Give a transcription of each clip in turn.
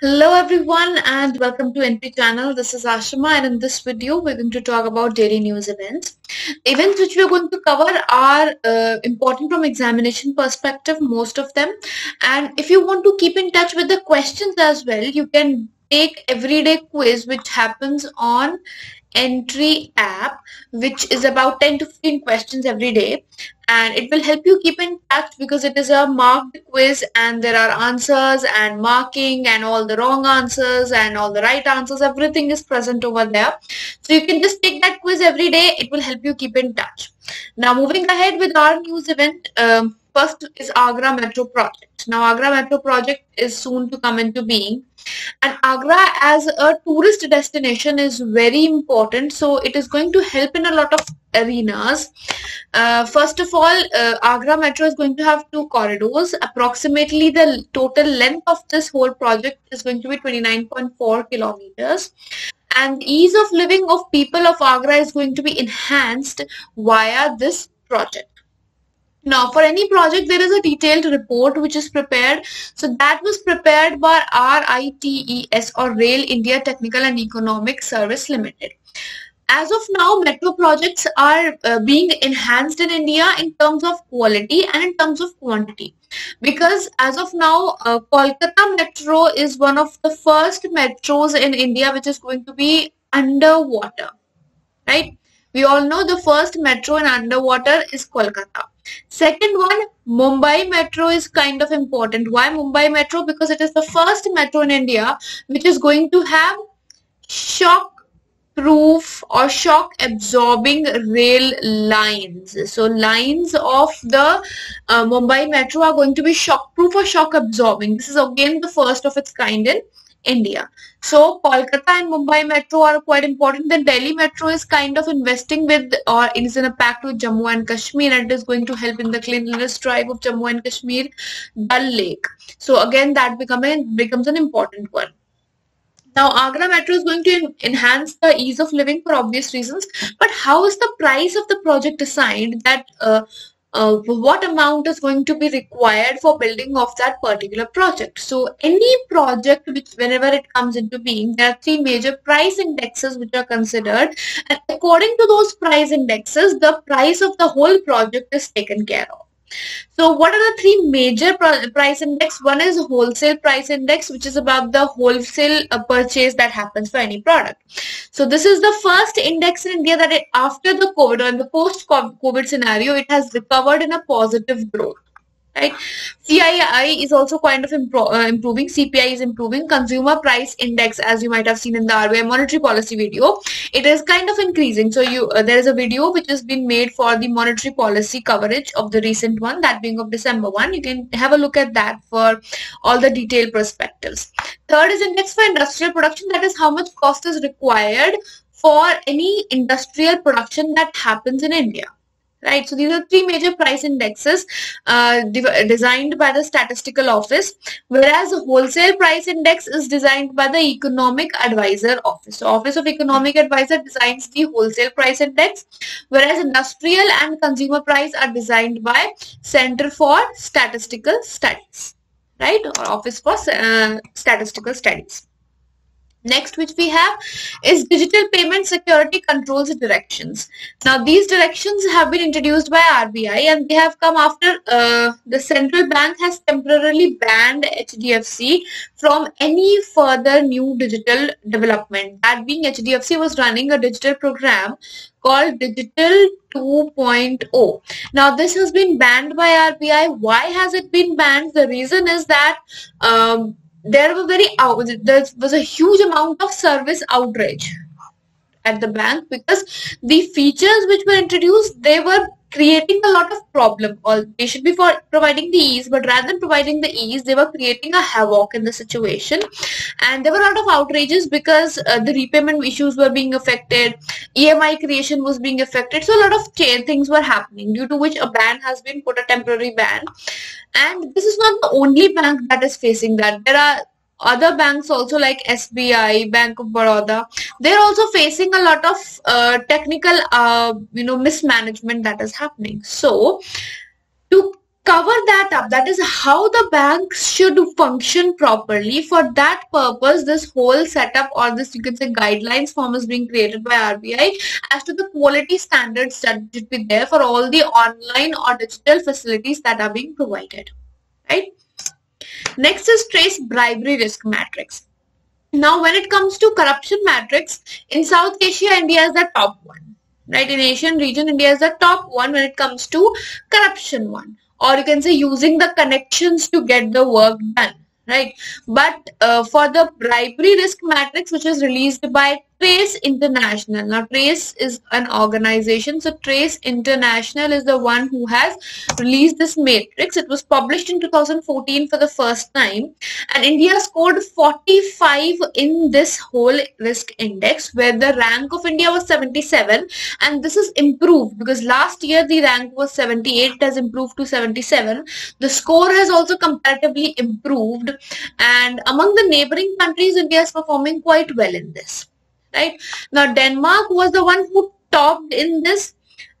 Hello everyone and welcome to NP channel. This is Ashima and in this video we're going to talk about daily news events. The events which we're going to cover are important from examination perspective, most of them. And if you want to keep in touch with the questions as well, you can take everyday quiz which happens on Entry app, which is about 10 to 15 questions every day, and it will help you keep in touch because it is a marked quiz and there are answers and marking and all the wrong answers and all the right answers, everything is present over there. So you can just take that quiz every day. It will help you keep in touch. Now moving ahead with our news event, first is Agra Metro project. Now Agra Metro project is soon to come into being. And Agra as a tourist destination is very important, so it is going to help in a lot of arenas. First of all, Agra Metro is going to have two corridors. Approximately the total length of this whole project is going to be 29.4 kilometers. And the ease of living of people of Agra is going to be enhanced via this project. Now, for any project, there is a detailed report which is prepared. So that was prepared by RITES or Rail India Technical and Economic Service Limited. As of now, metro projects are being enhanced in India in terms of quality and in terms of quantity. Because as of now, Kolkata Metro is one of the first metros in India which is going to be underwater, right? We all know the first metro in underwater is Kolkata. Second one, Mumbai Metro is kind of important. Why Mumbai Metro? Because it is the first metro in India which is going to have shock proof or shock absorbing rail lines. So lines of the Mumbai Metro are going to be shock proof or shock absorbing. This is again the first of its kind in India. So Kolkata and Mumbai Metro are quite important. Then Delhi Metro is kind of investing with, or it is in a pact with Jammu and Kashmir, and it is going to help in the cleanliness drive of Jammu and Kashmir, Dal Lake. So again that becomes an important one. Now Agra Metro is going to enhance the ease of living for obvious reasons, but how is the price of the project assigned, that what amount is going to be required for building of that particular project? So any project which whenever it comes into being, there are three major price indexes which are considered, and according to those price indexes, the price of the whole project is taken care of. So what are the three major price index? One is wholesale price index, which is about the wholesale purchase that happens for any product. So this is the first index in India that after the COVID or in the post-COVID scenario, it has recovered in a positive growth. Right? CII is also kind of improving. CPI is improving. Consumer Price Index, as you might have seen in the RBI monetary policy video, it is kind of increasing. So there is a video which has been made for the monetary policy coverage of the recent one, that being of December 1. You can have a look at that for all the detailed perspectives. Third is index for industrial production. That is how much cost is required for any industrial production that happens in India. Right, so these are three major price indexes designed by the Statistical Office, whereas the wholesale price index is designed by the Economic Advisor Office. So Office of Economic Advisor designs the wholesale price index, whereas industrial and consumer price are designed by Center for Statistical Studies, right, or Office for Statistical Studies. Next, which we have is Digital Payment Security Controls Directions. Now, these directions have been introduced by RBI and they have come after the central bank has temporarily banned HDFC from any further new digital development. That being, HDFC was running a digital program called Digital 2.0. Now, this has been banned by RBI. Why has it been banned? The reason is that there was a huge amount of service outrage at the bank because the features which were introduced, they were creating a lot of problem. They should be for providing the ease, but rather than providing the ease, they were creating a havoc in the situation, and there were a lot of outrages because the repayment issues were being affected, EMI creation was being affected, so a lot of things were happening, due to which a ban has been put, a temporary ban. And this is not the only bank that is facing that. There are other banks also like SBI, Bank of Baroda. They're also facing a lot of technical mismanagement that is happening. So to cover that up. That is how the banks should function properly. For that purpose, this whole setup, or this, you can say, guidelines form is being created by RBI as to the quality standards that should be there for all the online or digital facilities that are being provided, right? Next is trace bribery risk matrix. Now, when it comes to corruption matrix, in South Asia, India is the top one, right? In Asian region, India is the top one when it comes to corruption one, or you can say using the connections to get the work done, right? But for the bribery risk matrix, which is released by Trace International. Now, Trace is an organization, so Trace International is the one who has released this matrix. It was published in 2014 for the first time, and India scored 45 in this whole risk index, where the rank of India was 77, and this is improved because last year the rank was 78. It has improved to 77. The score has also comparatively improved, and among the neighboring countries, India is performing quite well in this. Right now, Denmark was the one who topped in this,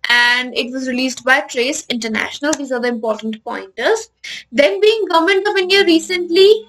and it was released by Trace International. These are the important pointers. Then, being Government of India recently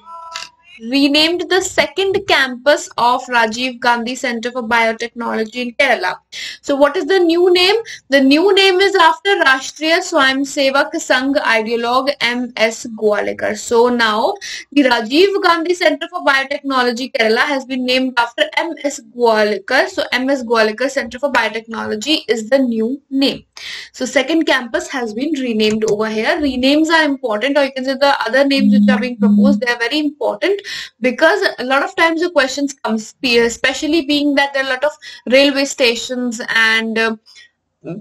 renamed the second campus of Rajiv Gandhi Center for Biotechnology in Kerala. So what is the new name? The new name is after Rashtriya Swayamsevak Sangh ideologue M.S. Gwalekar. So now the Rajiv Gandhi Center for Biotechnology Kerala has been named after M.S. Gwalekar. So M.S. Gwalekar Center for Biotechnology is the new name. So second campus has been renamed over here. Renames are important, or you can say the other names which are being proposed, they are very important, because a lot of times the questions come, especially being that there are a lot of railway stations and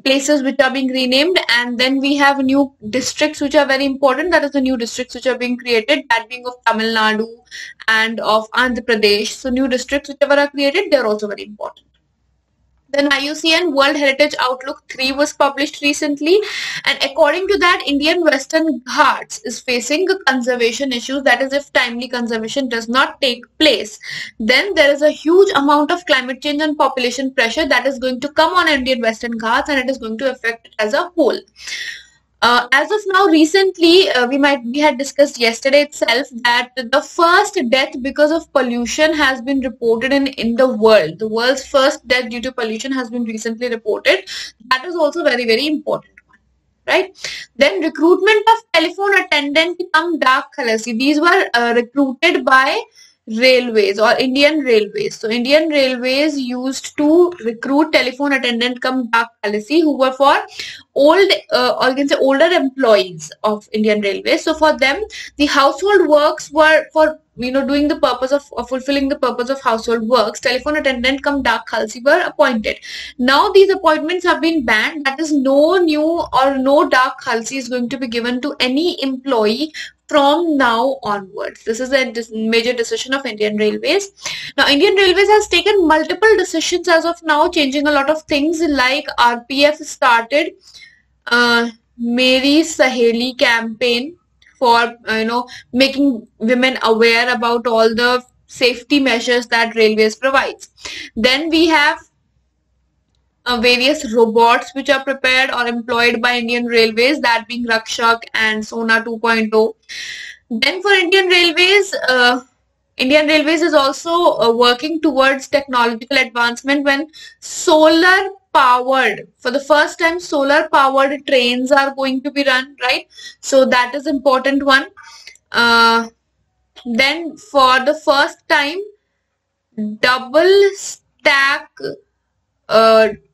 places which are being renamed, and then we have new districts which are very important. That is the new districts which are being created, that being of Tamil Nadu and of Andhra Pradesh. So new districts whichever are created, they are also very important. Then IUCN World Heritage Outlook 3 was published recently, and according to that, Indian Western Ghats is facing conservation issues. That is, if timely conservation does not take place, then there is a huge amount of climate change and population pressure that is going to come on Indian Western Ghats, and it is going to affect it as a whole. As of now, recently, we had discussed yesterday itself that the first death because of pollution has been reported in the world. The world's first death due to pollution has been recently reported. That is also very, very important one, right? Then recruitment of telephone attendant come dark khalasi. These were recruited by railways or Indian Railways. So Indian Railways used to recruit telephone attendant come dark khalasi, who were for old or you can say older employees of Indian Railways. So for them, the household works were for doing the purpose of fulfilling the purpose of household works. Telephone attendant come dark khalsi were appointed. Now these appointments have been banned. That is, no new or no dark khalsi is going to be given to any employee from now onwards. This is a major decision of Indian Railways. Now, Indian Railways has taken multiple decisions as of now, changing a lot of things, like RPF started Meri Saheli campaign for making women aware about all the safety measures that Railways provides. Then we have various robots which are prepared or employed by Indian Railways, that being Rakshak and Sona 2.0. Then for Indian Railways is also working towards technological advancement when solar powered, for the first time, solar powered trains are going to be run, right? So that is important one. Then for the first time, double stack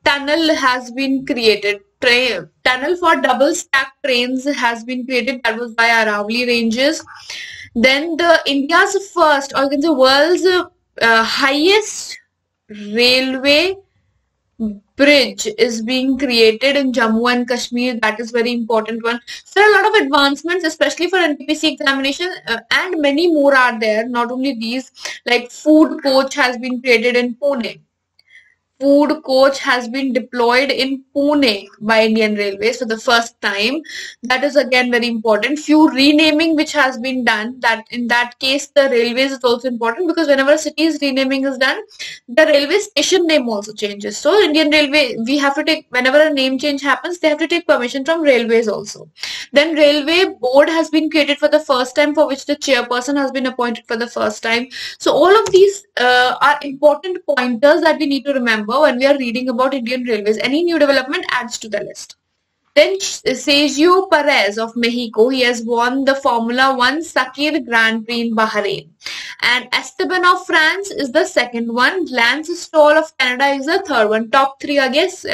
tunnel has been created. Tunnel for double stack trains has been created. That was by Aravalli Ranges. Then the India's first, or you can say world's highest railway bridge is being created in Jammu and Kashmir. That is very important one. So there are a lot of advancements, especially for NTPC examination, and many more are there. Not only these, like food coach has been created in Pune. food coach has been deployed in Pune by Indian Railways for the first time. That is again very important. Few renaming which has been done. That in that case, the railways is also important, because whenever a city's renaming is done, the railway station name also changes. So Indian Railway, we have to take, whenever a name change happens, they have to take permission from railways also. Then railway board has been created for the first time, for which the chairperson has been appointed for the first time. So all of these are important pointers that we need to remember when we are reading about Indian Railways. Any new development adds to the list. Then Sergio Perez of Mexico, he has won the Formula One Sakir Grand Prix in Bahrain. And Esteban of France is the second one. Lance Stroll of Canada is the third one. Top three, I guess,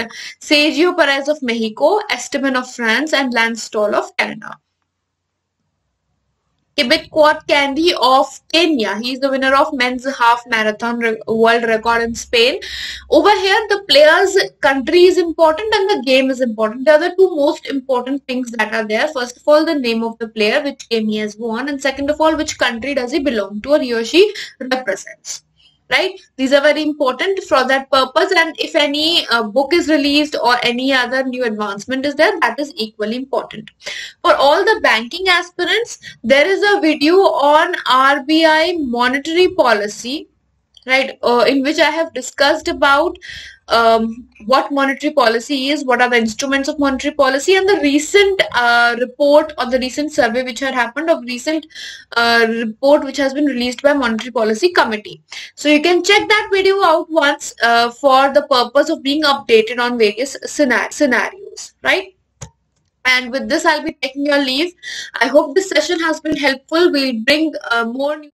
Sergio Perez of Mexico, Esteban of France, and Lance Stroll of Canada. Kibet Candy of Kenya. He is the winner of men's half marathon world record in Spain. Over here, the player's country is important and the game is important. They are the two most important things that are there. First of all, the name of the player, which game he has won, and second of all, which country does he belong to or he or she represents. Right? These are very important for that purpose, and if any book is released or any other new advancement is there, that is equally important. For all the banking aspirants, there is a video on RBI monetary policy, right, in which I have discussed about what monetary policy is, what are the instruments of monetary policy, and the recent report or the recent survey which had happened, of recent report which has been released by Monetary Policy Committee. So you can check that video out once for the purpose of being updated on various scenarios, right? And with this, I'll be taking your leave. I hope this session has been helpful. We'll bring more new